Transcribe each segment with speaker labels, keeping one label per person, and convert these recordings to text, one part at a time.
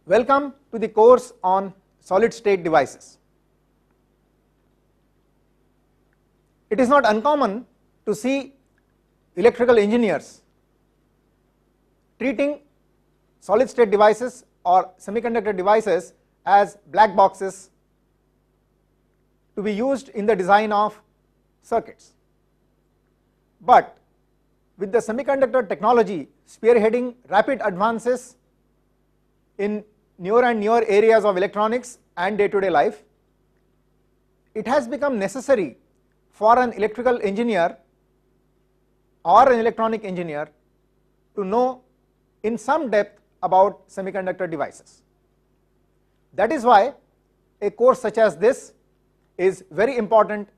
Speaker 1: Welcome to the course on solid state devices. It is not uncommon to see electrical engineers treating solid state devices or semiconductor devices as black boxes to be used in the design of circuits. But with the semiconductor technology spearheading rapid advances in newer and newer areas of electronics and day-to-day life, it has become necessary for an electrical engineer or an electronic engineer to know in some depth about semiconductor devices. That is why a course such as this is very important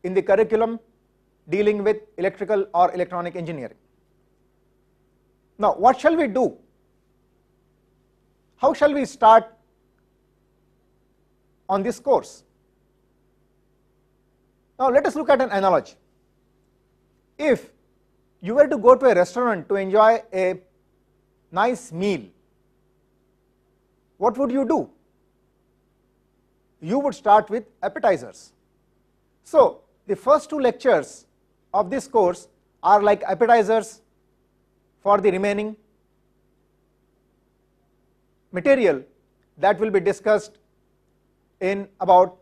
Speaker 1: in the curriculum dealing with electrical or electronic engineering. Now, what shall we do? How shall we start on this course? Now, let us look at an analogy. If you were to go to a restaurant to enjoy a nice meal, what would you do? You would start with appetizers. So, the first two lectures of this course are like appetizers for the remaining material that will be discussed in about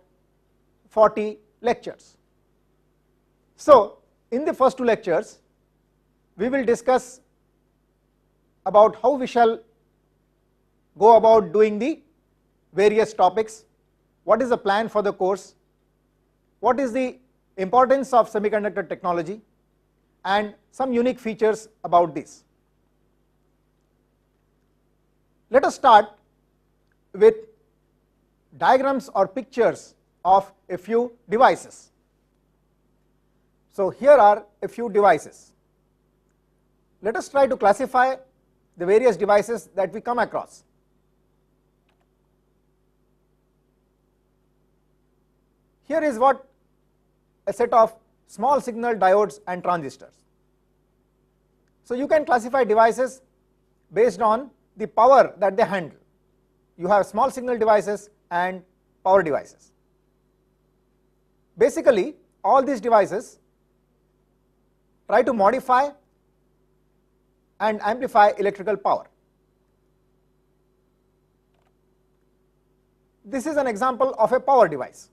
Speaker 1: 40 lectures. So, in the first two lectures, we will discuss about how we shall go about doing the various topics, what is the plan for the course, what is the importance of semiconductor technology, and some unique features about this. Let us start with diagrams or pictures of a few devices. So, here are a few devices. Let us try to classify the various devices that we come across. Here is what a set of small signal diodes and transistors. So, you can classify devices based on the power that they handle. You have small signal devices and power devices. Basically, all these devices try to modify and amplify electrical power. This is an example of a power device,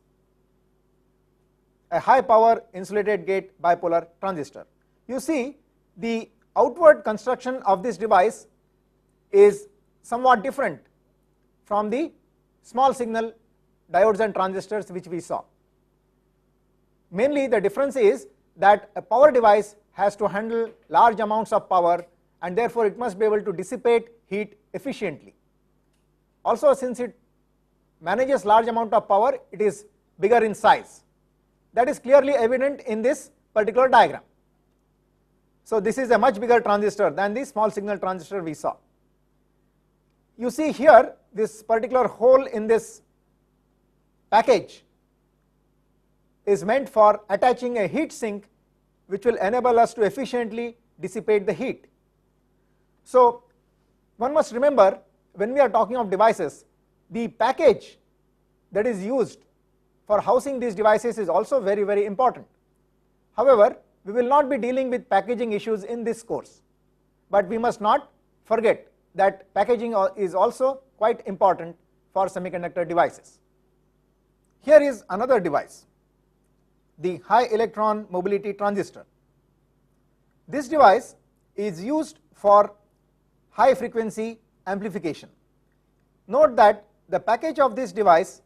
Speaker 1: a high power insulated gate bipolar transistor. You see, the outward construction of this device is somewhat different from the small signal diodes and transistors which we saw. Mainly the difference is that a power device has to handle large amounts of power, and therefore it must be able to dissipate heat efficiently. Also, since it manages large amount of power, it is bigger in size. That is clearly evident in this particular diagram. So, this is a much bigger transistor than the small signal transistor we saw. You see here, this particular hole in this package is meant for attaching a heat sink which will enable us to efficiently dissipate the heat. So, one must remember, when we are talking of devices, the package that is used for housing these devices is also very, very important. However, we will not be dealing with packaging issues in this course, but we must not forget that packaging is also quite important for semiconductor devices. Here is another device, the high electron mobility transistor. This device is used for high frequency amplification. Note that the package of this device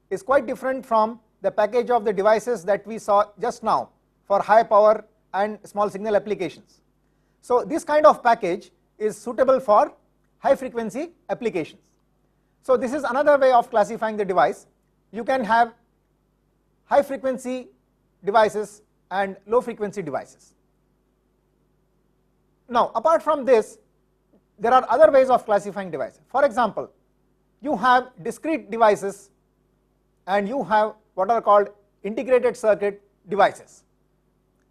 Speaker 1: is quite different from the package of the devices that we saw just now for high power and small signal applications. So, this kind of package is suitable for high frequency applications. So, this is another way of classifying the device. You can have high frequency devices and low frequency devices. Now, apart from this, there are other ways of classifying devices. For example, you have discrete devices and you have what are called integrated circuit devices.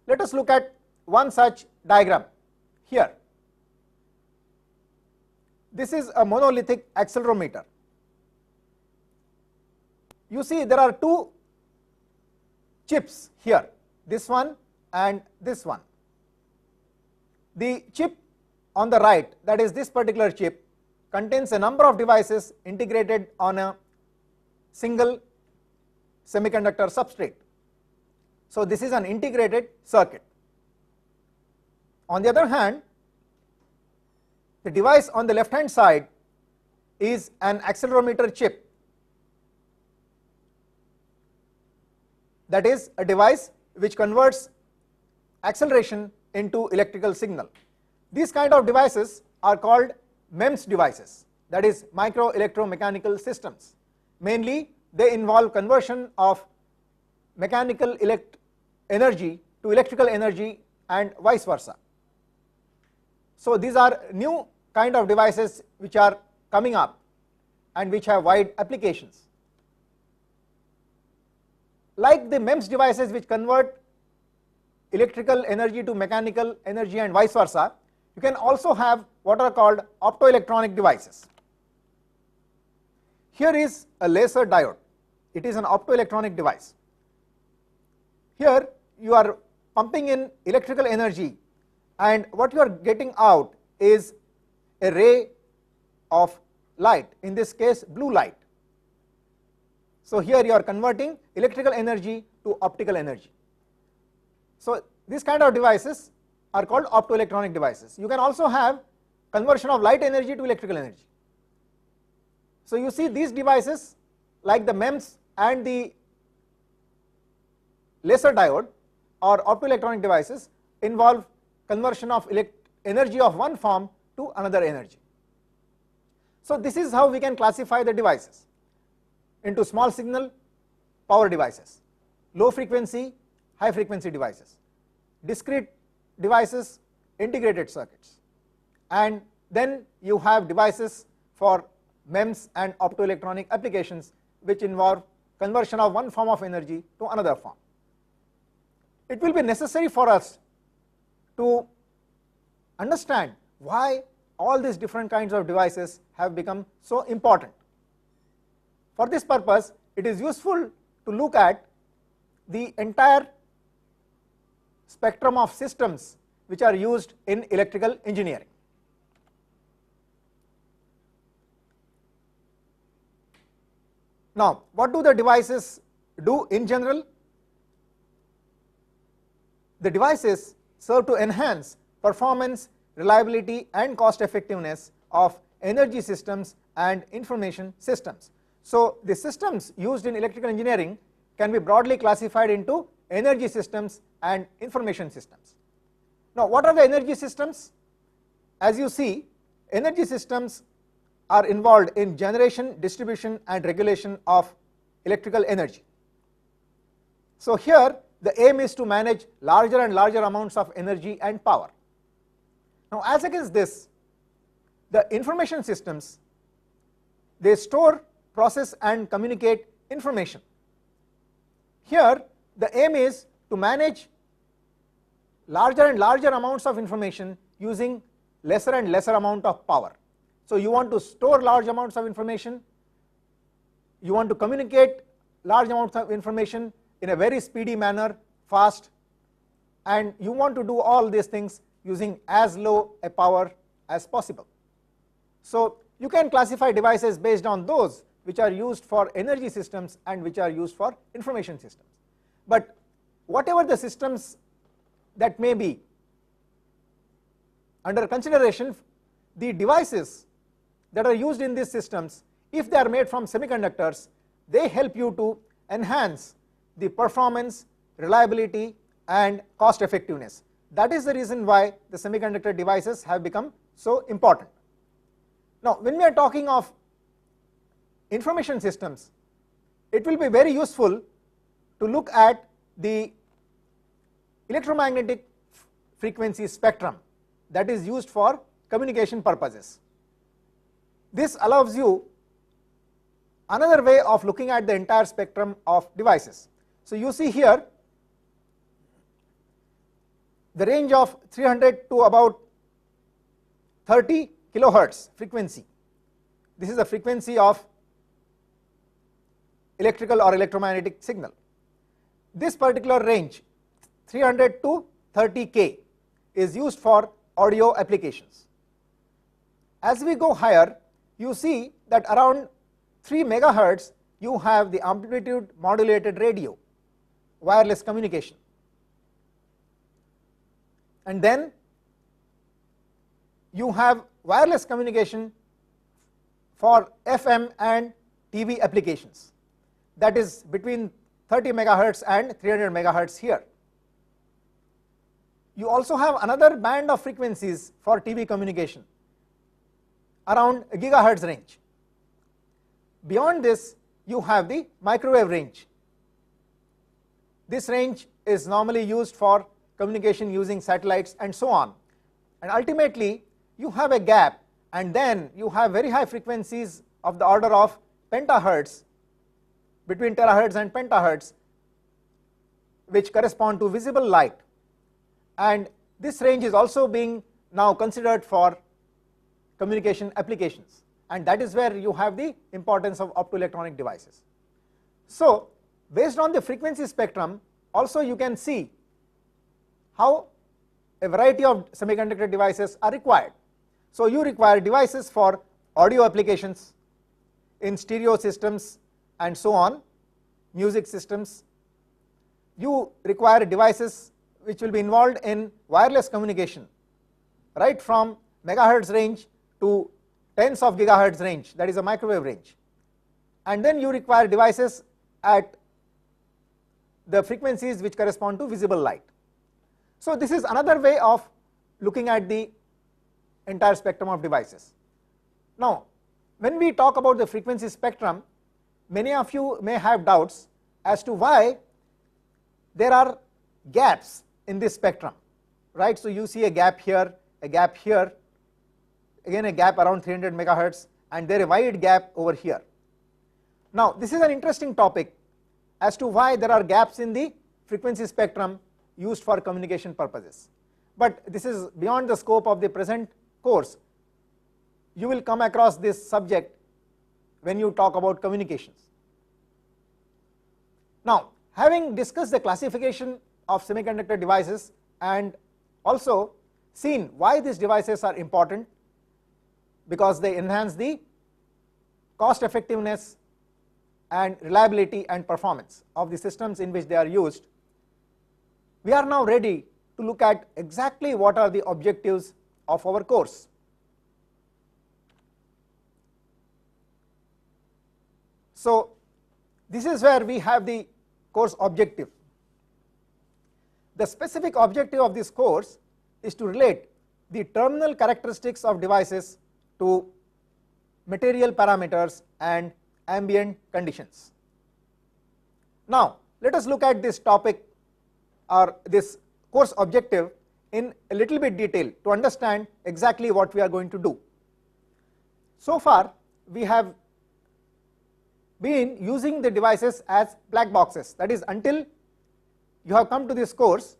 Speaker 1: Let us look at one such diagram here. this is a monolithic accelerometer. You see there are two chips here, this one and this one. The chip on the right, that is this particular chip, contains a number of devices integrated on a single semiconductor substrate. So this is an integrated circuit. On the other hand, the device on the left hand side is an accelerometer chip, that is a device which converts acceleration into electrical signal. These kind of devices are called MEMS devices, that is micro electromechanical systems. Mainly they involve conversion of mechanical energy to electrical energy and vice versa. So these are new kind of devices which are coming up and which have wide applications. Like the MEMS devices which convert electrical energy to mechanical energy and vice versa, you can also have what are called optoelectronic devices. Here is a laser diode, it is an optoelectronic device. Here you are pumping in electrical energy and what you are getting out is a ray of light, in this case blue light. So here you are converting electrical energy to optical energy. So these kind of devices are called optoelectronic devices. You can also have conversion of light energy to electrical energy. So you see these devices like the MEMS and the laser diode or optoelectronic devices involve conversion of energy of one form to another energy. So this is how we can classify the devices into small signal power devices, low frequency, high frequency devices, discrete devices, integrated circuits, and then you have devices for MEMS and optoelectronic applications which involve conversion of one form of energy to another form. It will be necessary for us to understand why all these different kinds of devices have become so important. For this purpose, it is useful to look at the entire spectrum of systems which are used in electrical engineering. Now, what do the devices do in general? The devices serve to enhance performance, reliability and cost effectiveness of energy systems and information systems. So the systems used in electrical engineering can be broadly classified into energy systems and information systems. Now what are the energy systems? As you see, energy systems are involved in generation, distribution and regulation of electrical energy. So here the aim is to manage larger and larger amounts of energy and power. Now as against this, the information systems, they store, process and communicate information. Here the aim is to manage larger and larger amounts of information using lesser and lesser amount of power. So you want to store large amounts of information, you want to communicate large amounts of information in a very speedy manner, fast, and you want to do all these things using as low a power as possible. So you can classify devices based on those which are used for energy systems and which are used for information systems. But whatever the systems that may be under consideration, the devices that are used in these systems, if they are made from semiconductors, they help you to enhance the performance, reliability and cost effectiveness. That is the reason why the semiconductor devices have become so important. Now when we are talking of information systems, it will be very useful to look at the electromagnetic frequency spectrum that is used for communication purposes. This allows you another way of looking at the entire spectrum of devices. So you see here the range of 300 to about 30 kilohertz frequency. This is the frequency of electrical or electromagnetic signal. This particular range 300 to 30K is used for audio applications. As we go higher, you see that around 3 megahertz you have the amplitude modulated radio, wireless communication, and then you have wireless communication for FM and TV applications, that is between 30 megahertz and 300 megahertz here. You also have another band of frequencies for TV communication around a gigahertz range. Beyond this, you have the microwave range. This range is normally used for communication using satellites and so on. And ultimately, you have a gap, and then you have very high frequencies of the order of pentahertz, between terahertz and pentahertz, which correspond to visible light. And this range is also being now considered for communication applications, and that is where you have the importance of optoelectronic devices. So based on the frequency spectrum, also you can see how a variety of semiconductor devices are required. So you require devices for audio applications, in stereo systems and so on, music systems. You require devices which will be involved in wireless communication, right from megahertz range to tens of gigahertz range, that is a microwave range. And then you require devices at the frequencies which correspond to visible light. So this is another way of looking at the entire spectrum of devices. Now, when we talk about the frequency spectrum, many of you may have doubts as to why there are gaps in this spectrum, right? So you see a gap here, again a gap around 300 megahertz, and there a wide gap over here. Now this is an interesting topic as to why there are gaps in the frequency spectrum used for communication purposes, but this is beyond the scope of the present course. You will come across this subject when you talk about communications. Now, having discussed the classification of semiconductor devices and also seen why these devices are important, because they enhance the cost effectiveness and reliability and performance of the systems in which they are used, we are now ready to look at exactly what are the objectives of our course. So this is where we have the course objective. The specific objective of this course is to relate the terminal characteristics of devices to material parameters and ambient conditions. Now let us look at this topic or this course objective in a little bit detail to understand exactly what we are going to do. So far we have been using the devices as black boxes, that is, until you have come to this course,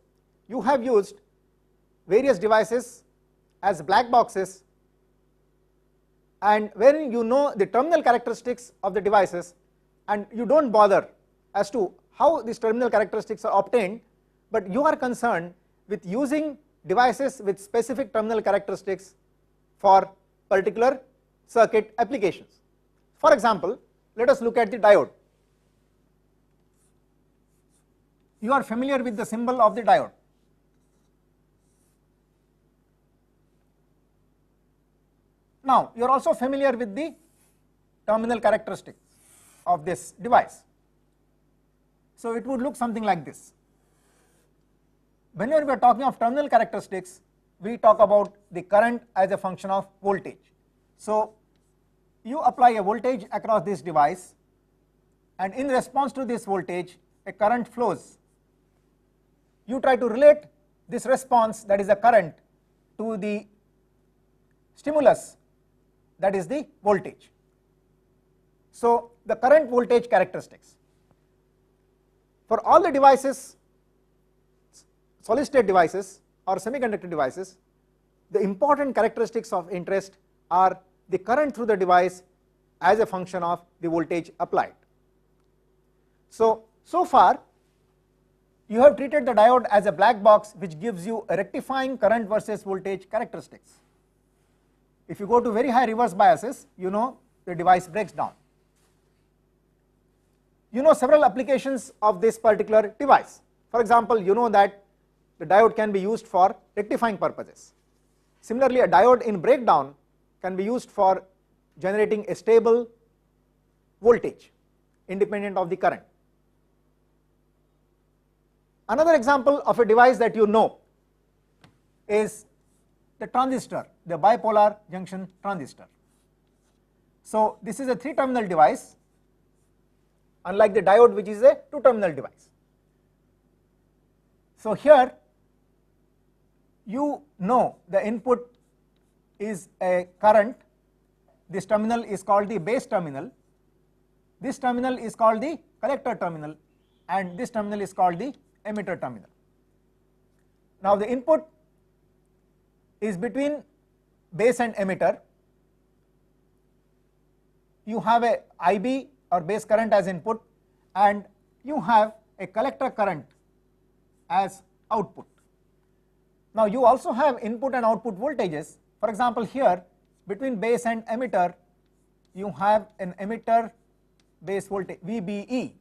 Speaker 1: you have used various devices as black boxes, and wherein you know the terminal characteristics of the devices and you don't bother as to how these terminal characteristics are obtained, but you are concerned with using devices with specific terminal characteristics for particular circuit applications. For example, let us look at the diode. You are familiar with the symbol of the diode. Now you are also familiar with the terminal characteristics of this device. So it would look something like this. Whenever we are talking of terminal characteristics, we talk about the current as a function of voltage. So you apply a voltage across this device, and in response to this voltage a current flows. You try to relate this response, that is the current, to the stimulus, that is the voltage. So the current voltage characteristics for all the devices, solid state devices or semiconductor devices, the important characteristics of interest are the current through the device as a function of the voltage applied. So far you have treated the diode as a black box which gives you a rectifying current versus voltage characteristics. If you go to very high reverse biases, you know the device breaks down. You know several applications of this particular device. For example, you know that the diode can be used for rectifying purposes. Similarly, a diode in breakdown can be used for generating a stable voltage independent of the current. Another example of a device that you know is the transistor, the bipolar junction transistor. So this is a 3-terminal device, unlike the diode which is a 2-terminal device. So here you know the input is a current, this terminal is called the base terminal, this terminal is called the collector terminal, and this terminal is called the emitter terminal. Now the input is between base and emitter. You have a IB or base current as input, and you have a collector current as output. Now you also have input and output voltages. For example, here between base and emitter you have an emitter base voltage VBE,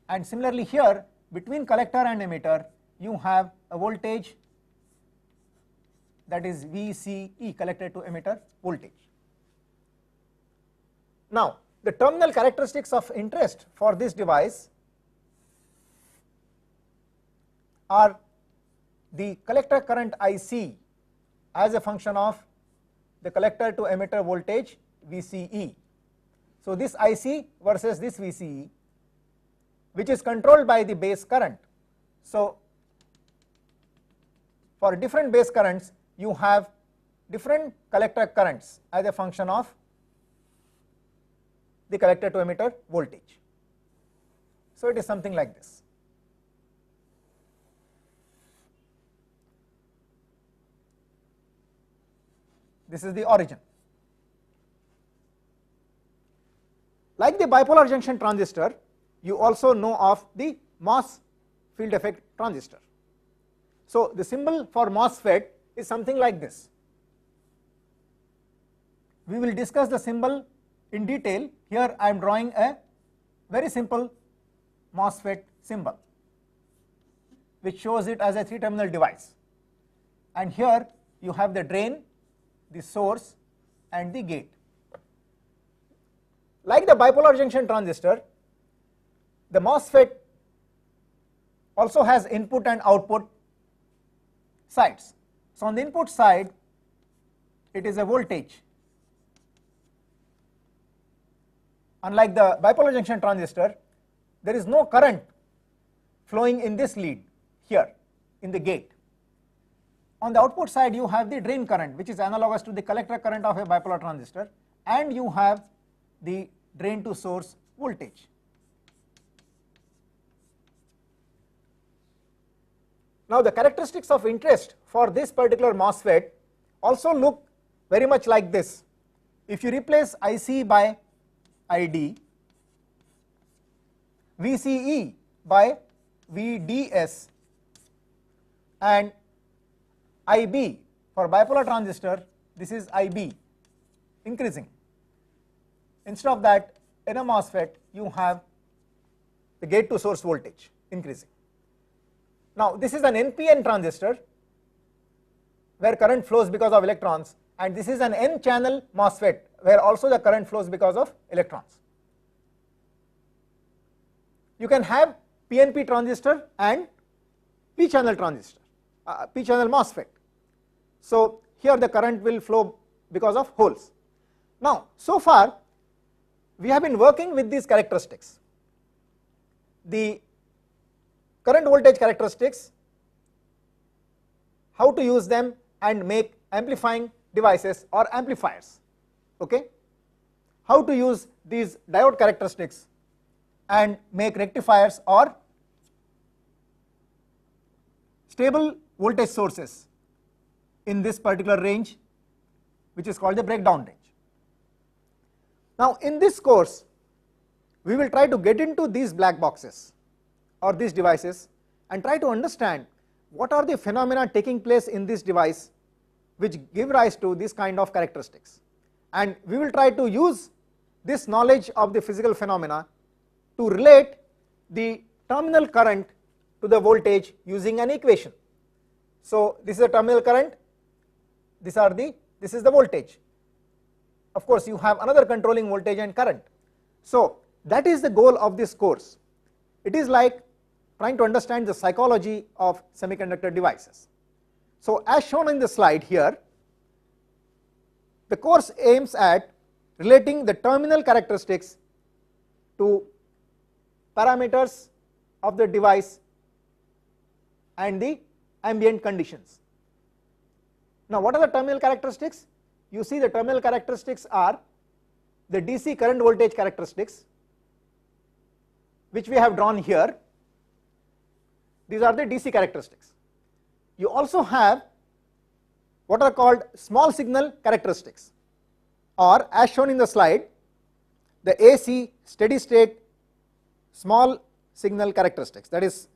Speaker 1: and similarly here between collector and emitter you have a voltage that is VCE, collector to emitter voltage. Now the terminal characteristics of interest for this device are the collector current IC as a function of the collector to emitter voltage VCE. So this IC versus this VCE, which is controlled by the base current. So for different base currents you have different collector currents as a function of the collector to emitter voltage. So it is something like this. This is the origin. Like the bipolar junction transistor, you also know of the MOS field effect transistor. So the symbol for MOSFET is something like this. We will discuss the symbol in detail. Here I am drawing a very simple MOSFET symbol which shows it as a 3-terminal device, and here you have the drain, the source and the gate. Like the bipolar junction transistor, the MOSFET also has input and output sides. So on the input side it is a voltage. Unlike the bipolar junction transistor, there is no current flowing in this lead here in the gate. On the output side you have the drain current, which is analogous to the collector current of a bipolar transistor, and you have the drain to source voltage. Now the characteristics of interest for this particular MOSFET also look very much like this. If you replace IC by ID, VCE by VDS, and IB for bipolar transistor, this is IB increasing. Instead of that, in a MOSFET you have the gate to source voltage increasing. Now this is an NPN transistor where current flows because of electrons, and this is an N channel MOSFET where also the current flows because of electrons. You can have PNP transistor and P channel transistor, P channel MOSFET. So here the current will flow because of holes. Now so far we have been working with these characteristics, the current voltage characteristics, how to use them and make amplifying devices or amplifiers, okay? How to use these diode characteristics and make rectifiers or stable voltage sources in this particular range, which is called the breakdown range. Now in this course we will try to get into these black boxes or these devices and try to understand what are the phenomena taking place in this device which give rise to this kind of characteristics, and we will try to use this knowledge of the physical phenomena to relate the terminal current to the voltage using an equation. So this is the terminal current, this is the voltage. Of course you have another controlling voltage and current. So that is the goal of this course. It is like trying to understand the psychology of semiconductor devices. So as shown in the slide here, the course aims at relating the terminal characteristics to parameters of the device and the ambient conditions. Now what are the terminal characteristics? You see the terminal characteristics are the DC current voltage characteristics, which we have drawn here. These are the DC characteristics. You also have what are called small signal characteristics, or as shown in the slide, the AC steady state small signal characteristics, that is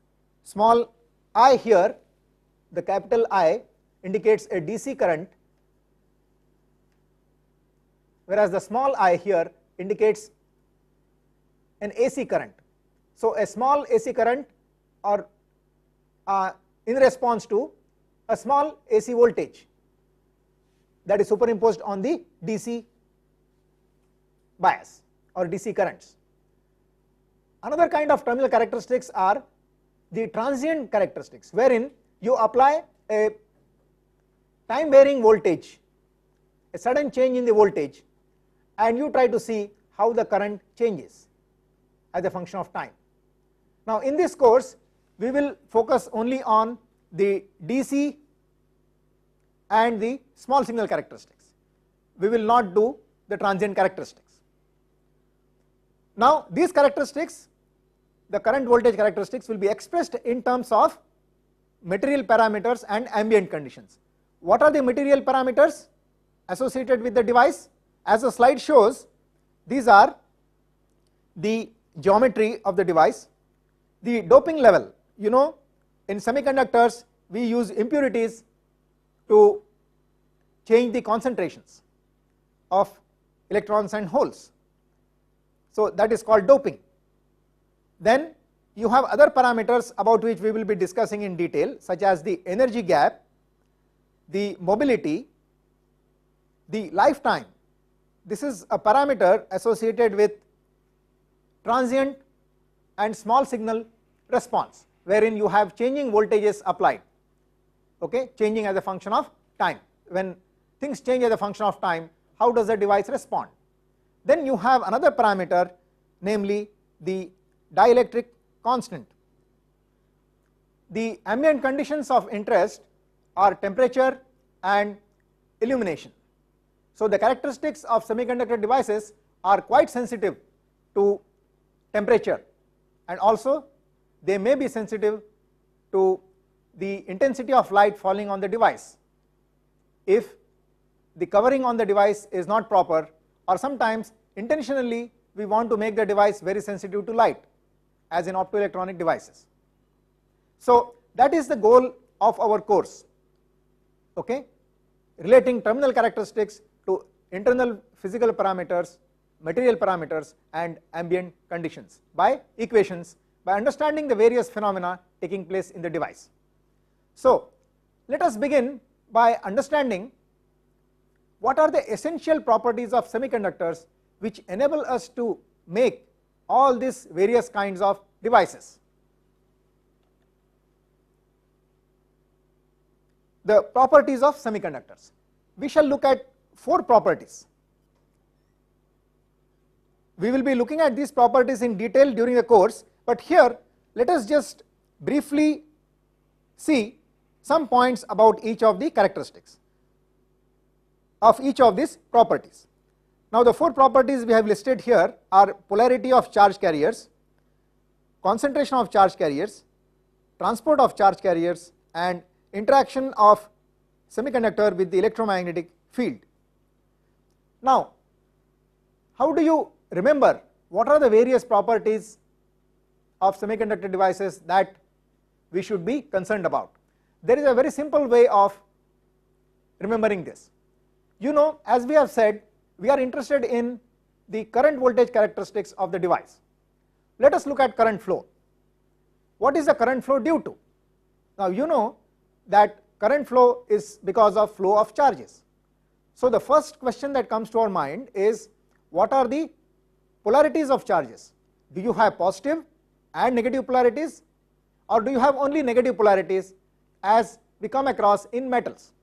Speaker 1: small I here, the capital I indicates a DC current, whereas the small I here indicates an AC current. So a small AC current or in response to a small AC voltage that is superimposed on the DC bias or DC currents. Another kind of terminal characteristics are the transient characteristics, wherein you apply a time varying voltage, a sudden change in the voltage, and you try to see how the current changes as a function of time. Now in this course we will focus only on the DC and the small signal characteristics. We will not do the transient characteristics. Now these characteristics, the current voltage characteristics, will be expressed in terms of material parameters and ambient conditions. What are the material parameters associated with the device? As the slide shows, these are the geometry of the device, the doping level. You know, in semiconductors we use impurities to change the concentrations of electrons and holes, so that is called doping. Then you have other parameters about which we will be discussing in detail, such as the energy gap, the mobility, the lifetime. This is a parameter associated with transient and small signal response, wherein you have changing voltages applied, okay, changing as a function of time. When things change as a function of time, how does the device respond? Then you have another parameter, namely the dielectric constant. The ambient conditions of interest are temperature and illumination. So the characteristics of semiconductor devices are quite sensitive to temperature, and also they may be sensitive to the intensity of light falling on the device if the covering on the device is not proper, or sometimes intentionally we want to make the device very sensitive to light, as in optoelectronic devices. So that is the goal of our course, okay, relating terminal characteristics to internal physical parameters, material parameters and ambient conditions by equations, by understanding the various phenomena taking place in the device. So let us begin by understanding what are the essential properties of semiconductors which enable us to make all these various kinds of devices. The properties of semiconductors. We shall look at 4 properties. We will be looking at these properties in detail during the course, but here let us just briefly see some points about each of the characteristics of each of these properties. Now the 4 properties we have listed here are polarity of charge carriers, concentration of charge carriers, transport of charge carriers, and interaction of semiconductor with the electromagnetic field. Now, how do you remember what are the various properties of semiconductor devices that we should be concerned about? There is a very simple way of remembering this. You know, as we have said, we are interested in the current voltage characteristics of the device. Let us look at current flow. What is the current flow due to? Now, you know that current flow is because of flow of charges. So the first question that comes to our mind is, what are the polarities of charges? Do you have positive and negative polarities, or do you have only negative polarities as we come across in metals?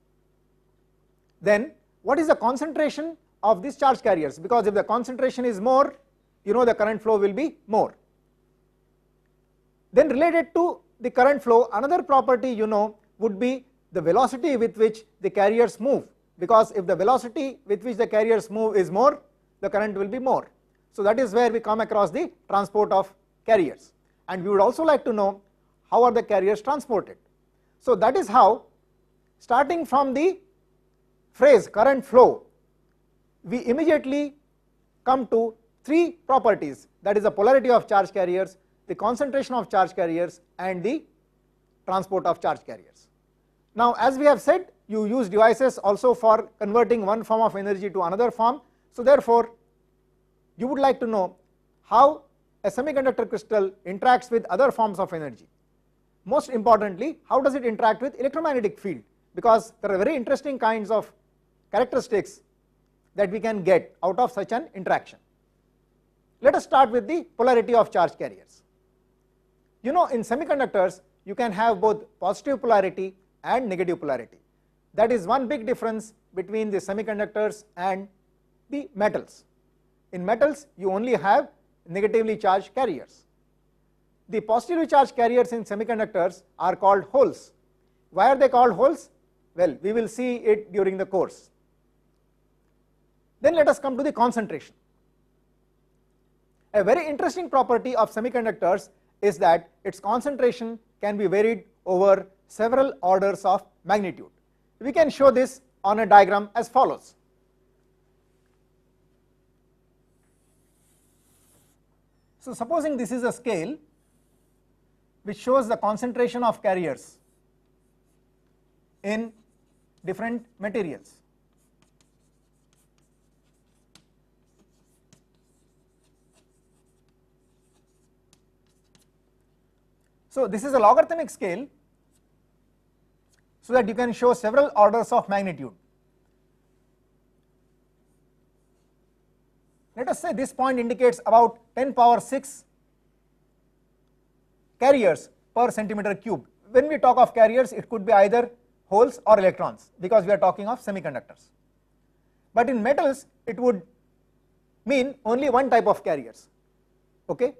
Speaker 1: Then what is the concentration of these charge carriers? Because if the concentration is more, you know the current flow will be more. Then related to the current flow, another property you know would be the velocity with which the carriers move, because if the velocity with which the carriers move is more, the current will be more. So that is where we come across the transport of carriers, and we would also like to know how are the carriers transported. So that is how, starting from the phrase current flow, we immediately come to three properties, that is the polarity of charge carriers, the concentration of charge carriers, and the transport of charge carriers. Now, as we have said, you use devices also for converting one form of energy to another form. So therefore, you would like to know how a semiconductor crystal interacts with other forms of energy. Most importantly, how does it interact with electromagnetic field, because there are very interesting kinds of characteristics that we can get out of such an interaction. Let us start with the polarity of charge carriers. You know, in semiconductors you can have both positive polarity and negative polarity. That is one big difference between the semiconductors and the metals. In metals you only have negatively charged carriers. The positively charged carriers in semiconductors are called holes. Why are they called holes? Well, we will see it during the course. Then let us come to the concentration. A very interesting property of semiconductors is that its concentration can be varied over several orders of magnitude. We can show this on a diagram as follows. So supposing this is a scale which shows the concentration of carriers in different materials. So this is a logarithmic scale, so that you can show several orders of magnitude. Let us say this point indicates about 10 power 6 carriers per centimeter cube. When we talk of carriers, it could be either holes or electrons, because we are talking of semiconductors. But in metals it would mean only one type of carriers, okay,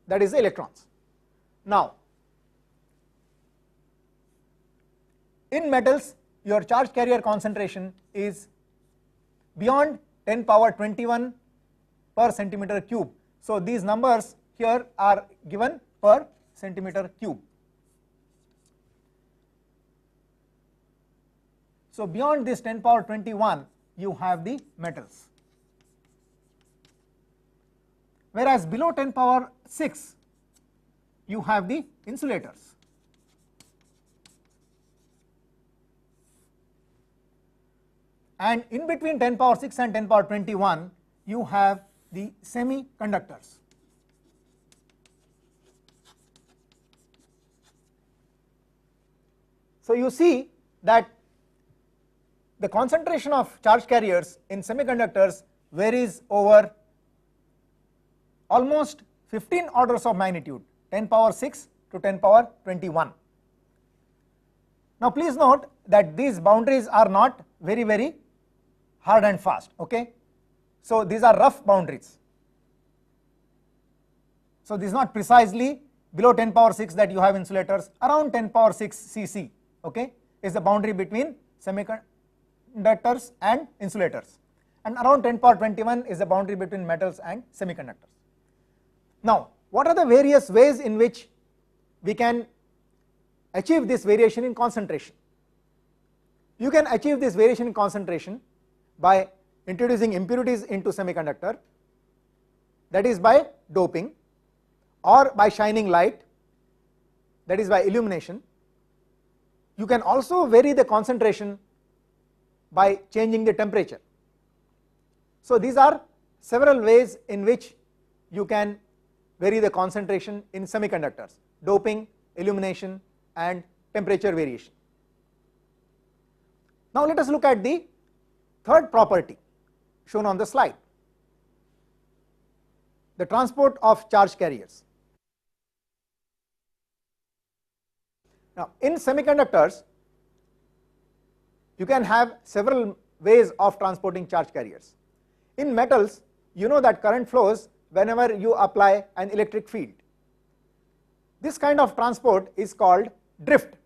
Speaker 1: that is the electrons. Now, in metals your charge carrier concentration is beyond 10 power 21 per centimeter cube. So these numbers here are given per centimeter cube. So beyond this 10 power 21 you have the metals, whereas below 10 power 6 you have the insulators. And in between 10 power 6 and 10 power 21 you have the semiconductors. So you see that the concentration of charge carriers in semiconductors varies over almost 15 orders of magnitude, 10 power 6 to 10 power 21. Now please note that these boundaries are not very hard and fast, okay. So these are rough boundaries. So this is not precisely below 10 power 6 that you have insulators. Around 10 power 6 cc, okay, is the boundary between semiconductors and insulators, and around 10 power 21 is the boundary between metals and semiconductors. Now, what are the various ways in which we can achieve this variation in concentration? You can achieve this variation in concentration by introducing impurities into semiconductor, that is by doping, or by shining light, that is by illumination. You can also vary the concentration by changing the temperature. So these are several ways in which you can vary the concentration in semiconductors: doping, illumination, and temperature variation. Now let us look at the third property shown on the slide, the transport of charge carriers. Now in semiconductors you can have several ways of transporting charge carriers. In metals, you know that current flows whenever you apply an electric field. This kind of transport is called drift.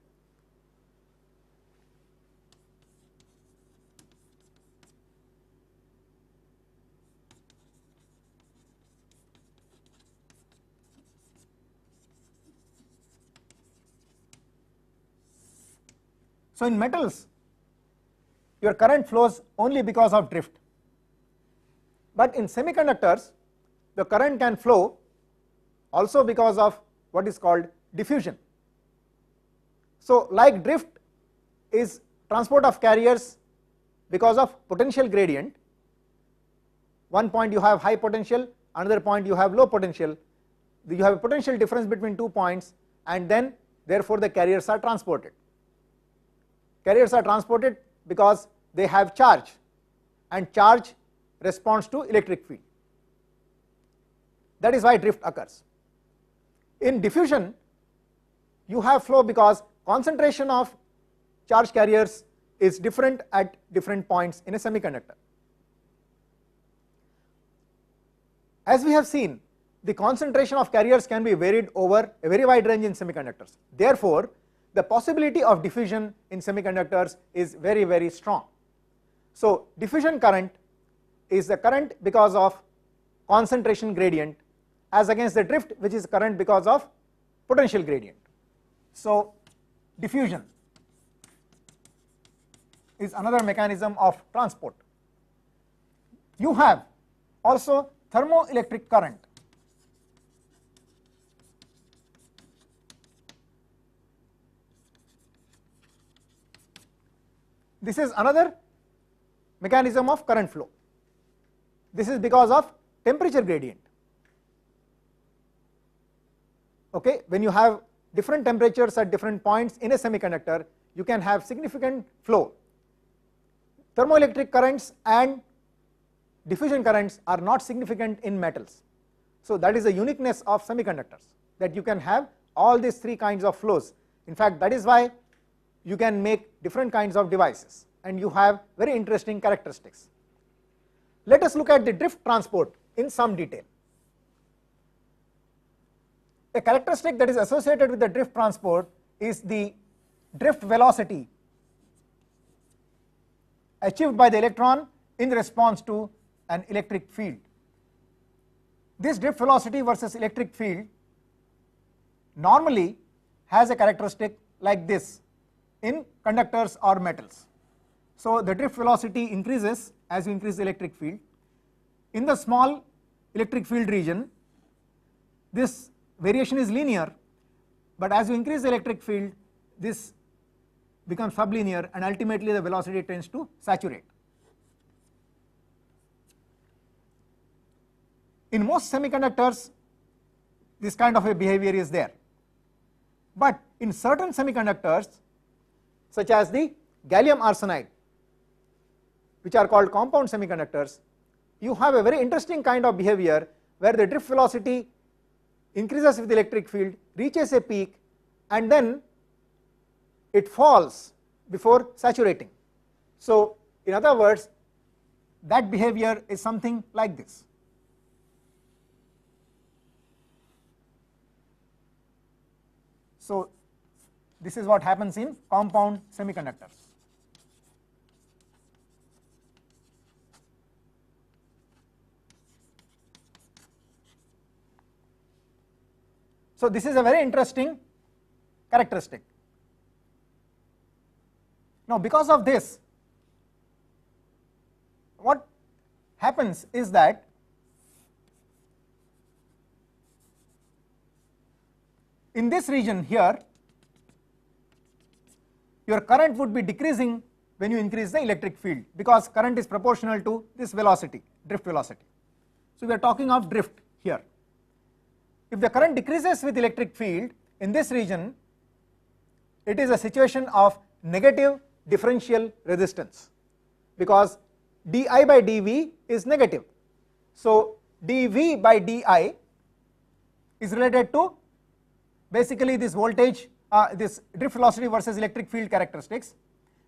Speaker 1: So in metals, your current flows only because of drift, but in semiconductors the current can flow also because of what is called diffusion. So like drift is transport of carriers because of potential gradient. One point you have high potential, another point you have low potential, you have a potential difference between 2 points, and then therefore the carriers are transported. Carriers are transported because they have charge, and charge responds to electric field. That is why drift occurs. In diffusion, you have flow because concentration of charge carriers is different at different points in a semiconductor. As we have seen, the concentration of carriers can be varied over a very wide range in semiconductors. Therefore, the possibility of diffusion in semiconductors is very, very strong. So diffusion current is the current because of concentration gradient, as against the drift, which is current because of potential gradient. So diffusion is another mechanism of transport. You have also thermoelectric current. This is another mechanism of current flow. This is because of temperature gradient. Okay, when you have different temperatures at different points in a semiconductor, you can have significant flow. Thermoelectric currents and diffusion currents are not significant in metals. So that is the uniqueness of semiconductors, that you can have all these three kinds of flows. In fact, that is why you can make different kinds of devices, and you have very interesting characteristics. Let us look at the drift transport in some detail. A characteristic that is associated with the drift transport is the drift velocity achieved by the electron in response to an electric field. This drift velocity versus electric field normally has a characteristic like this in conductors or metals. So the drift velocity increases as you increase the electric field. In the small electric field region, this variation is linear, but as you increase the electric field, this becomes sublinear, and ultimately the velocity tends to saturate. In most semiconductors, this kind of a behavior is there, but in certain semiconductors, such as the gallium arsenide, which are called compound semiconductors, you have a very interesting kind of behavior where the drift velocity increases with the electric field, reaches a peak, and then it falls before saturating. So in other words, that behavior is something like this. So this is what happens in compound semiconductors. So this is a very interesting characteristic. Now because of this, happens is that in this region here your current would be decreasing when you increase the electric field, because current is proportional to this velocity, drift velocity. So we are talking of drift here. If the current decreases with electric field in this region, it is a situation of negative differential resistance, because di by dV is negative. So dV by di is related to basically this voltage, this drift velocity versus electric field characteristics,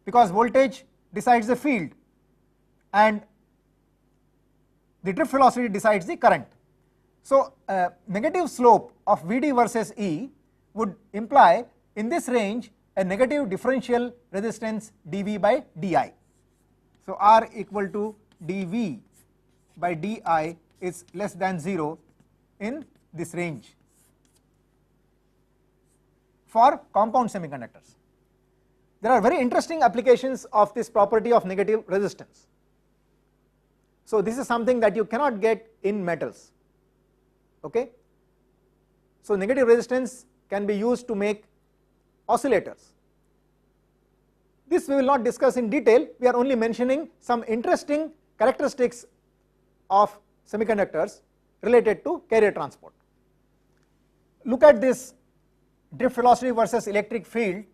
Speaker 1: because voltage decides the field and the drift velocity decides the current. So negative slope of Vd versus E would imply in this range a negative differential resistance dV by di. So R equal to dV by di is less than 0 in this range for compound semiconductors. There are very interesting applications of this property of negative resistance. So this is something that you cannot get in metals. Okay? So negative resistance can be used to make oscillators. This we will not discuss in detail, we are only mentioning some interesting characteristics of semiconductors related to carrier transport. Look at this drift velocity versus electric field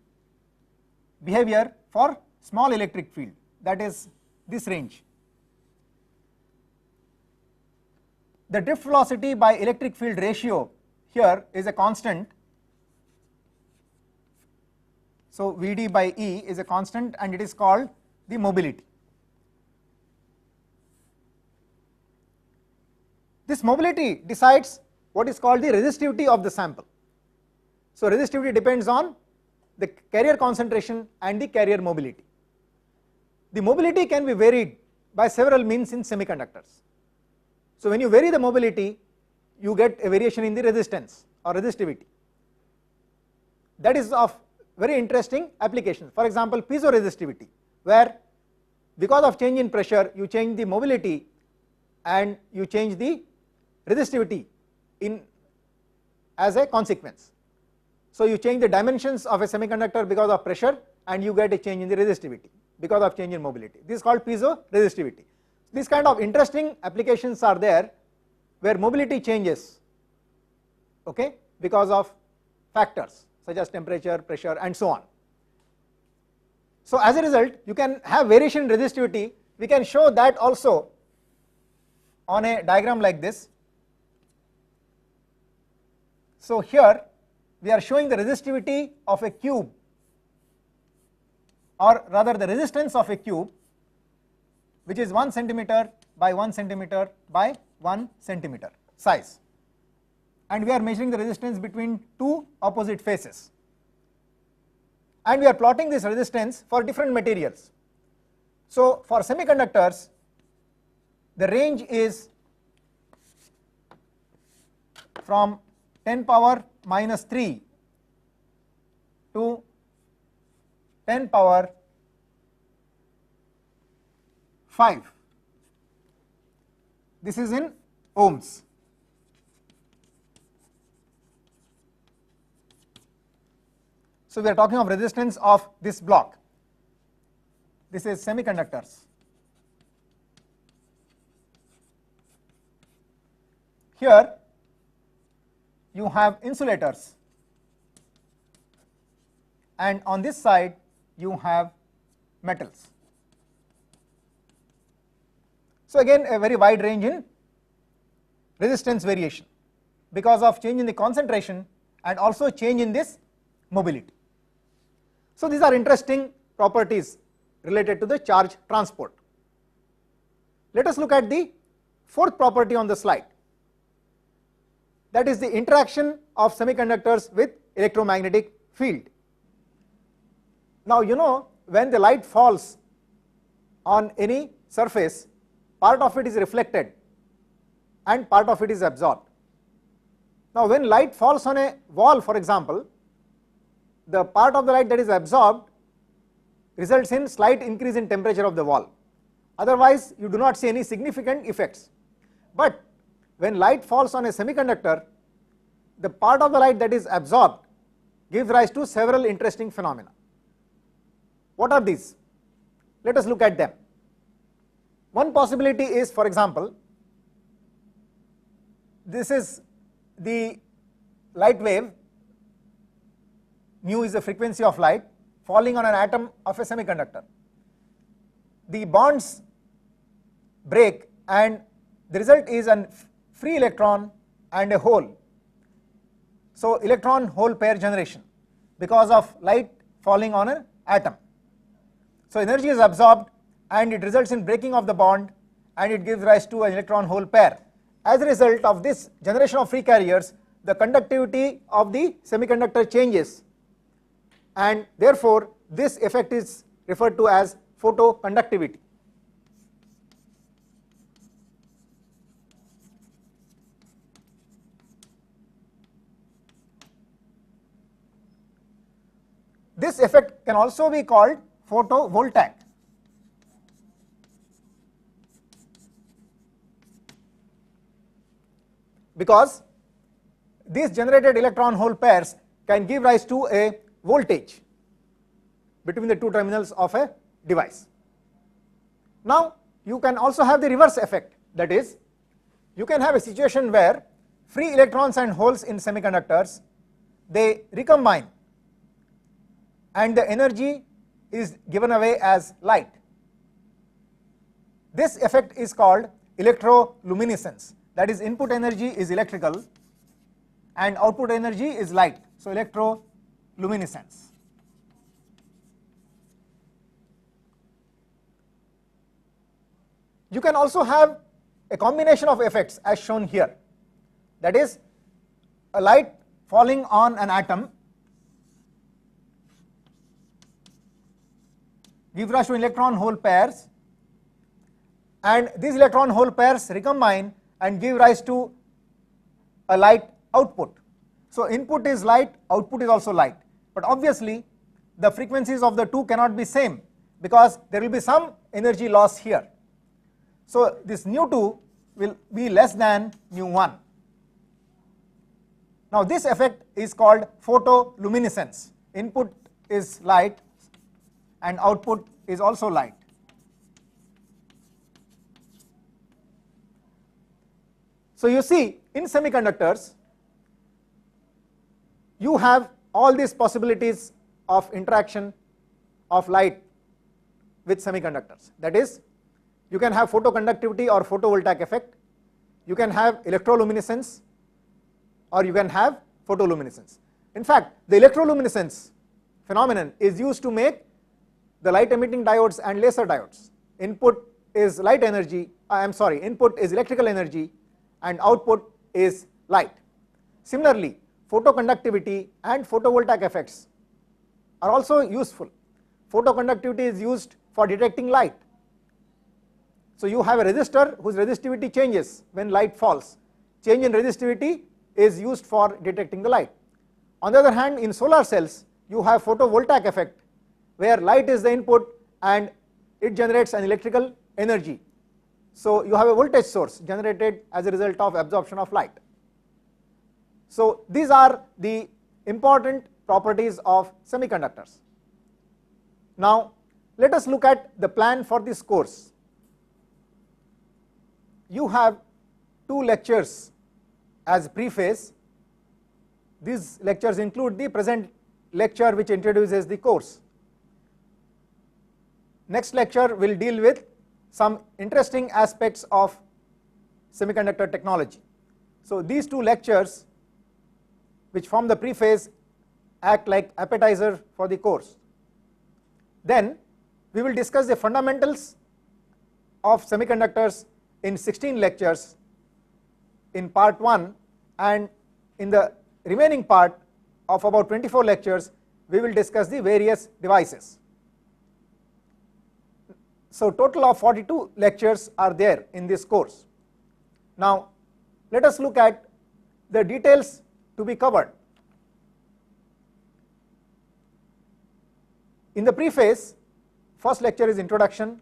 Speaker 1: behavior for small electric field, that is this range. The drift velocity by electric field ratio here is a constant. So Vd by E is a constant and it is called the mobility. This mobility decides what is called the resistivity of the sample. So resistivity depends on the carrier concentration and the carrier mobility. The mobility can be varied by several means in semiconductors. So when you vary the mobility, you get a variation in the resistance or resistivity. That is of very interesting application. For example, piezoresistivity, where because of change in pressure you change the mobility and you change the resistivity in as a consequence. So you change the dimensions of a semiconductor because of pressure and you get a change in the resistivity because of change in mobility. This is called piezoresistivity. These kind of interesting applications are there where mobility changes, okay, because of factors such as temperature, pressure and so on. So as a result you can have variation in resistivity. We can show that also on a diagram like this. So here we are showing the resistivity of a cube, or rather the resistance of a cube, which is 1 centimeter by 1 centimeter by 1 centimeter size, and we are measuring the resistance between two opposite faces, and we are plotting this resistance for different materials. So for semiconductors the range is from 10 power minus 3 to 10 power 5. This is in ohms. So we are talking of resistance of this block. This is semiconductors. Here you have insulators, and on this side you have metals. So again a very wide range in resistance variation because of change in the concentration and also change in this mobility. So these are interesting properties related to the charge transport. Let us look at the fourth property on the slide, that is the interaction of semiconductors with electromagnetic field. Now you know, when the light falls on any surface, part of it is reflected and part of it is absorbed. Now when light falls on a wall, for example, the part of the light that is absorbed results in slight increase in temperature of the wall. otherwise you do not see any significant effects. But when light falls on a semiconductor, the part of the light that is absorbed gives rise to several interesting phenomena. What are these? Let us look at them. One possibility is, for example, this is the light wave, nu is the frequency of light falling on an atom of a semiconductor. The bonds break and the result is a free electron and a hole. So electron hole pair generation because of light falling on an atom. So energy is absorbed and it results in breaking of the bond and it gives rise to an electron hole pair. As a result of this generation of free carriers, the conductivity of the semiconductor changes, and therefore this effect is referred to as photoconductivity. This effect can also be called photovoltaic. Because these generated electron hole pairs can give rise to a voltage between the two terminals of a device. Now you can also have the reverse effect, that is, you can have a situation where free electrons and holes in semiconductors, they recombine and the energy is given away as light. This effect is called electroluminescence, that is, input energy is electrical and output energy is light, so electroluminescence. You can also have a combination of effects as shown here, that is, a light falling on an atom gives rise to electron hole pairs, and these electron hole pairs recombine and give rise to a light output. So input is light, output is also light, but obviously the frequencies of the two cannot be same because there will be some energy loss here. So this nu2 will be less than nu1. Now this effect is called photoluminescence. Input is light and output is also light. So you see, in semiconductors you have all these possibilities of interaction of light with semiconductors, that is, you can have photoconductivity or photovoltaic effect, you can have electroluminescence, or you can have photoluminescence. In fact, the electroluminescence phenomenon is used to make the light emitting diodes and laser diodes. Input is light energy, input is electrical energy and output is light. Similarly, photoconductivity and photovoltaic effects are also useful. Photoconductivity is used for detecting light. So you have a resistor whose resistivity changes when light falls. Change in resistivity is used for detecting the light. On the other hand, in solar cells you have photovoltaic effect where light is the input and it generates an electrical energy. So you have a voltage source generated as a result of absorption of light. So these are the important properties of semiconductors. Now let us look at the plan for this course. You have 2 lectures as preface. These lectures include the present lecture which introduces the course. Next lecture will deal with some interesting aspects of semiconductor technology. So these 2 lectures which form the preface act like appetizer for the course. Then we will discuss the fundamentals of semiconductors in 16 lectures in part 1, and in the remaining part of about 24 lectures we will discuss the various devices. So total of 42 lectures are there in this course. Now let us look at the details to be covered. In the preface, first lecture is introduction,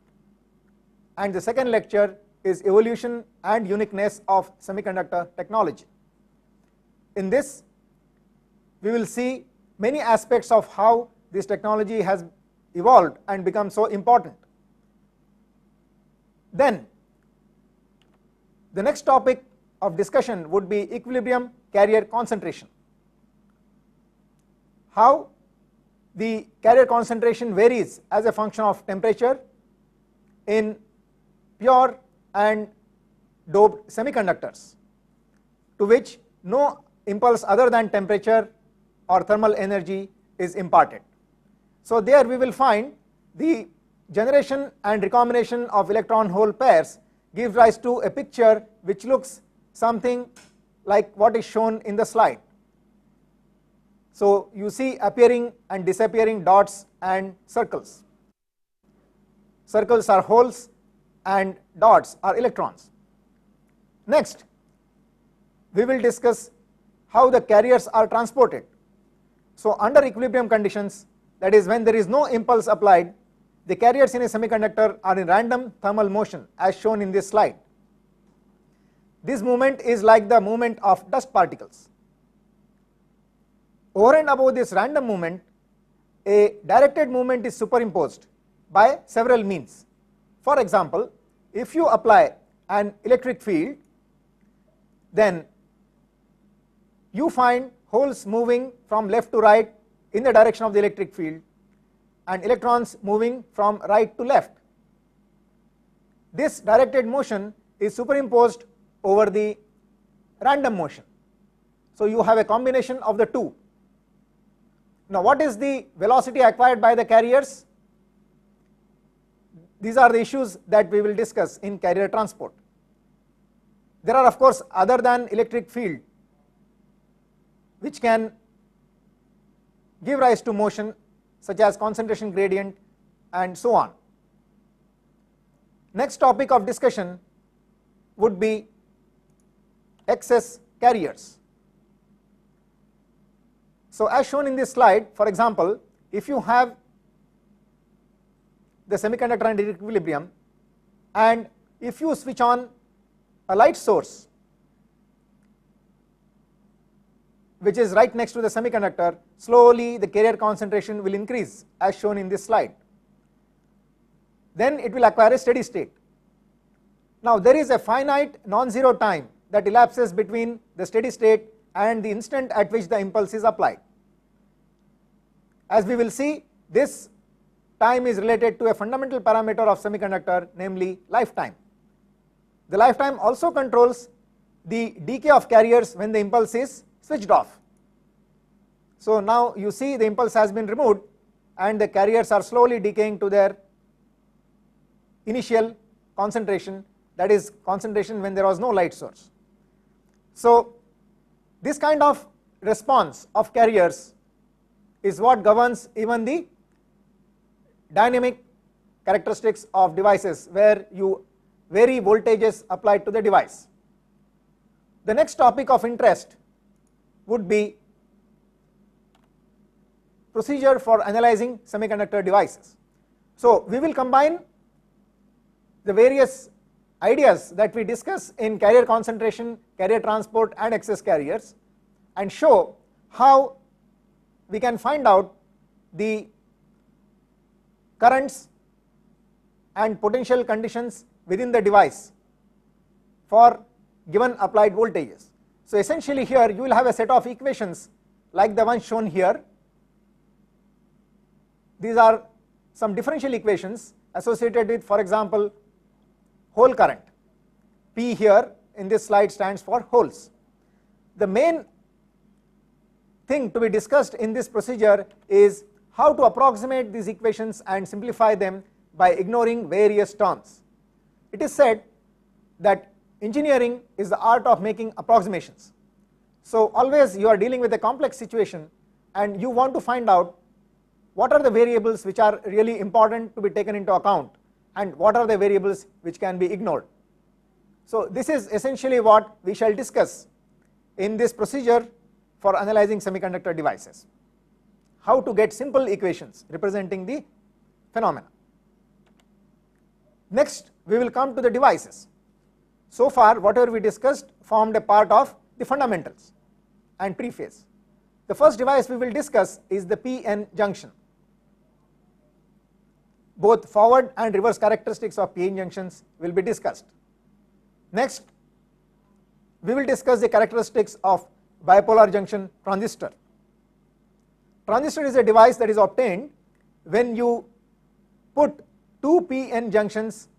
Speaker 1: and the second lecture is Evolution and Uniqueness of Semiconductor Technology. In this, we will see many aspects of how this technology has evolved and become so important. Then, the next topic of discussion would be equilibrium carrier concentration. How the carrier concentration varies as a function of temperature in pure and doped semiconductors, to which no impulse other than temperature or thermal energy is imparted. So there we will find the generation and recombination of electron hole pairs gives rise to a picture which looks something like what is shown in the slide. So you see appearing and disappearing dots and circles. Circles are holes and dots are electrons. Next, we will discuss how the carriers are transported. So under equilibrium conditions, that is when there is no impulse applied, the carriers in a semiconductor are in random thermal motion as shown in this slide. This movement is like the movement of dust particles. Over and above this random movement, a directed movement is superimposed by several means. For example, if you apply an electric field, then you find holes moving from left to right in the direction of the electric field and electrons moving from right to left. This directed motion is superimposed over the random motion. So you have a combination of the two. Now what is the velocity acquired by the carriers? These are the issues that we will discuss in carrier transport. There are of course other than electric field which can give rise to motion, such as concentration gradient and so on. Next topic of discussion would be excess carriers. So as shown in this slide, for example, if you have the semiconductor under equilibrium and if you switch on a light source which is right next to the semiconductor, slowly the carrier concentration will increase as shown in this slide. Then it will acquire a steady state. Now there is a finite non-zero time that elapses between the steady state and the instant at which the impulse is applied. As we will see, this time is related to a fundamental parameter of semiconductor, namely lifetime. The lifetime also controls the decay of carriers when the impulse is switched off. So now you see the impulse has been removed and the carriers are slowly decaying to their initial concentration, that is concentration when there was no light source. So this kind of response of carriers is what governs even the dynamic characteristics of devices where you vary voltages applied to the device. The next topic of interest would be procedure for analyzing semiconductor devices. So we will combine the various ideas that we discuss in carrier concentration, carrier transport and excess carriers and show how we can find out the currents and potential conditions within the device for given applied voltages. So essentially here you will have a set of equations like the one shown here. These are some differential equations associated with, for example, hole current. P here in this slide stands for holes. The main thing to be discussed in this procedure is how to approximate these equations and simplify them by ignoring various terms. It is said that engineering is the art of making approximations. So always you are dealing with a complex situation and you want to find out what are the variables which are really important to be taken into account and what are the variables which can be ignored. So this is essentially what we shall discuss in this procedure for analyzing semiconductor devices. How to get simple equations representing the phenomena. Next we will come to the devices. So far whatever we discussed formed a part of the fundamentals and preface. The first device we will discuss is the p-n junction. Both forward and reverse characteristics of p-n junctions will be discussed. Next we will discuss the characteristics of bipolar junction transistor. Transistor is a device that is obtained when you put two p-n junctions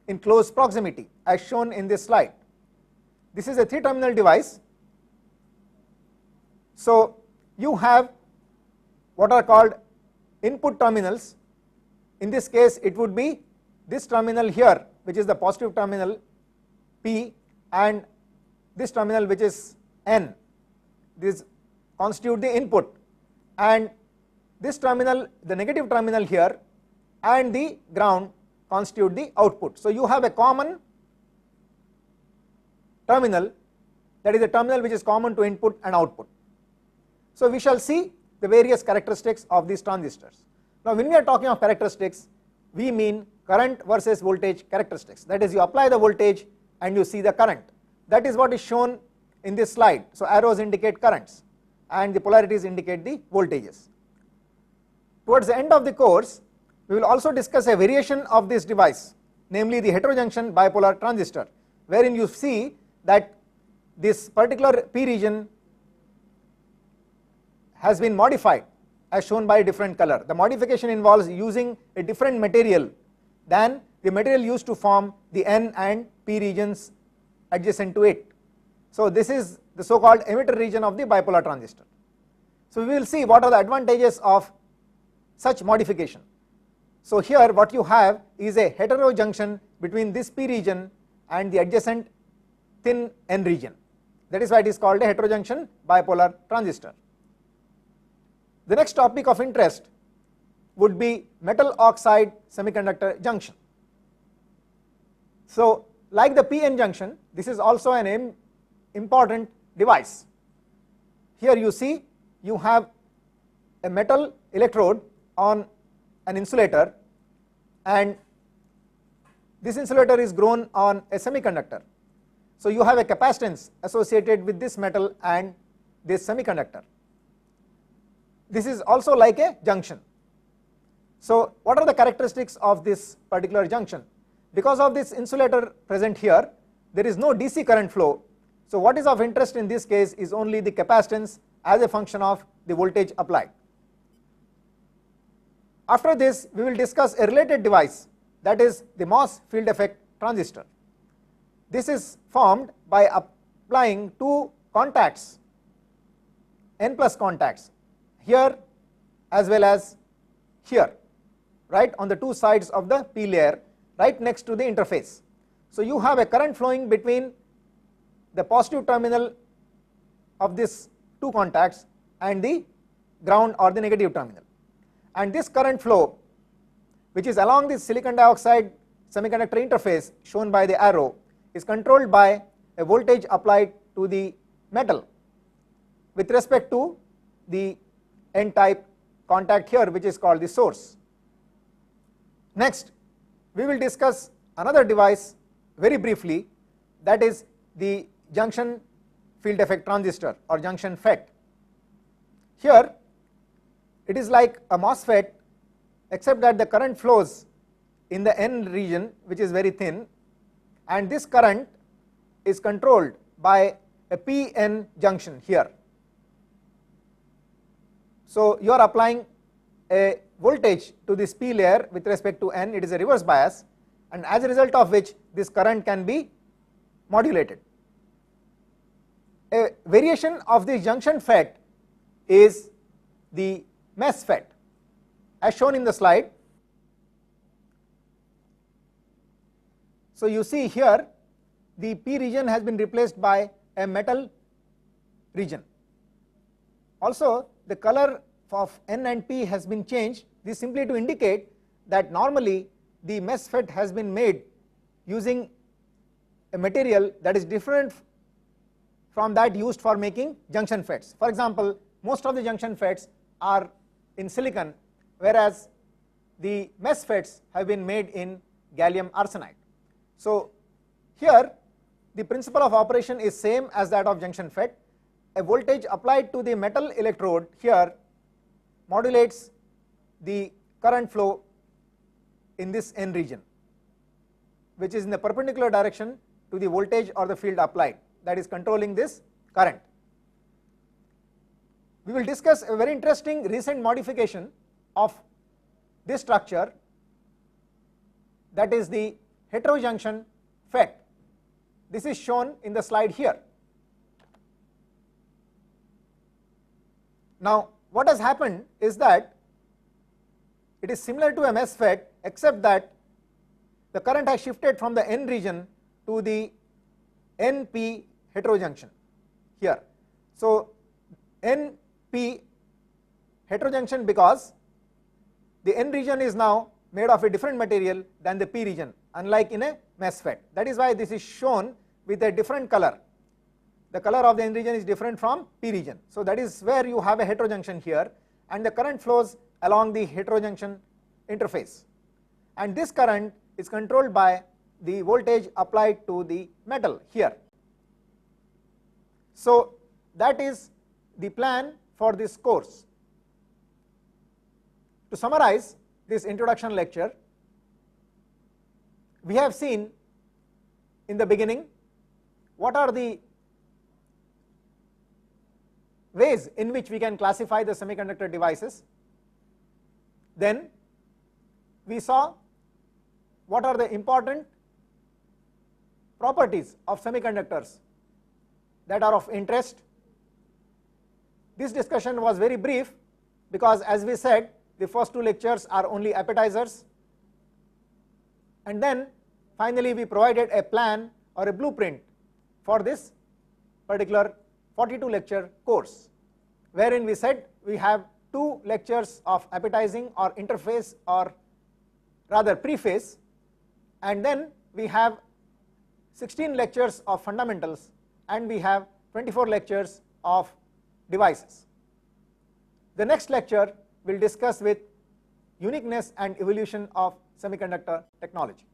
Speaker 1: in close proximity as shown in this slide. This is a 3-terminal device. So you have what are called input terminals. In this case it would be this terminal here, which is the positive terminal P, and this terminal which is N. This constitute the input, and this terminal, the negative terminal here, and the ground constitute the output. So you have a common terminal, that is a terminal which is common to input and output. So we shall see the various characteristics of these transistors. Now when we are talking of characteristics, we mean current versus voltage characteristics. That is, you apply the voltage and you see the current. That is what is shown in this slide. So arrows indicate currents and the polarities indicate the voltages. Towards the end of the course, we will also discuss a variation of this device, namely the heterojunction bipolar transistor, wherein you see that this particular P region has been modified as shown by a different color. The modification involves using a different material than the material used to form the N and P regions adjacent to it. So this is the so-called emitter region of the bipolar transistor. So we will see what are the advantages of such modification. So here what you have is a heterojunction between this P region and the adjacent thin N region. That is why it is called a heterojunction bipolar transistor. The next topic of interest would be metal oxide semiconductor junction. So like the p-n junction, this is also an important device. Here you see you have a metal electrode on an insulator, and this insulator is grown on a semiconductor. So you have a capacitance associated with this metal and this semiconductor. This is also like a junction. So what are the characteristics of this particular junction? Because of this insulator present here, there is no DC current flow. So what is of interest in this case is only the capacitance as a function of the voltage applied. After this we will discuss a related device, that is the MOS field effect transistor. This is formed by applying two contacts, N plus contacts, here as well as here, right on the two sides of the P layer, right next to the interface. So you have a current flowing between the positive terminal of these two contacts and the ground or the negative terminal, and this current flow, which is along this silicon dioxide semiconductor interface shown by the arrow, is controlled by a voltage applied to the metal with respect to the N-type contact here, which is called the source. Next we will discuss another device very briefly, that is the junction field effect transistor or junction FET. Here it is like a MOSFET, except that the current flows in the N region, which is very thin, and this current is controlled by a p-n junction here. So you are applying a voltage to this P layer with respect to N, it is a reverse bias, and as a result of which this current can be modulated. A variation of the junction FET is the MESFET as shown in the slide. So you see here the P region has been replaced by a metal region. Also the color of N and P has been changed. This simply to indicate that normally the MESFET has been made using a material that is different from that used for making junction FETs. For example, most of the junction FETs are in silicon, whereas the MESFETs have been made in gallium arsenide. So here the principle of operation is same as that of junction FET. A voltage applied to the metal electrode here modulates the current flow in this N region, which is in the perpendicular direction to the voltage or the field applied, that is controlling this current. We will discuss a very interesting recent modification of this structure, that is the heterojunction FET. This is shown in the slide here. Now what has happened is that it is similar to a MESFET, except that the current has shifted from the N region to the NP heterojunction here. So NP heterojunction because the N region is now made of a different material than the P region, unlike in a MESFET. That is why this is shown with a different color. The color of the N region is different from P region. So that is where you have a heterojunction here, and the current flows along the heterojunction interface, and this current is controlled by the voltage applied to the metal here. So that is the plan for this course. To summarize this introduction lecture, we have seen in the beginning what are the ways in which we can classify the semiconductor devices. Then we saw what are the important properties of semiconductors that are of interest. This discussion was very brief because, as we said, the first two lectures are only appetizers, and then finally we provided a plan or a blueprint for this particular 42 lecture course, wherein we said we have 2 lectures of appetizing or interface or rather preface, and then we have 16 lectures of fundamentals, and we have 24 lectures of devices. The next lecture will discuss with uniqueness and evolution of semiconductor technology.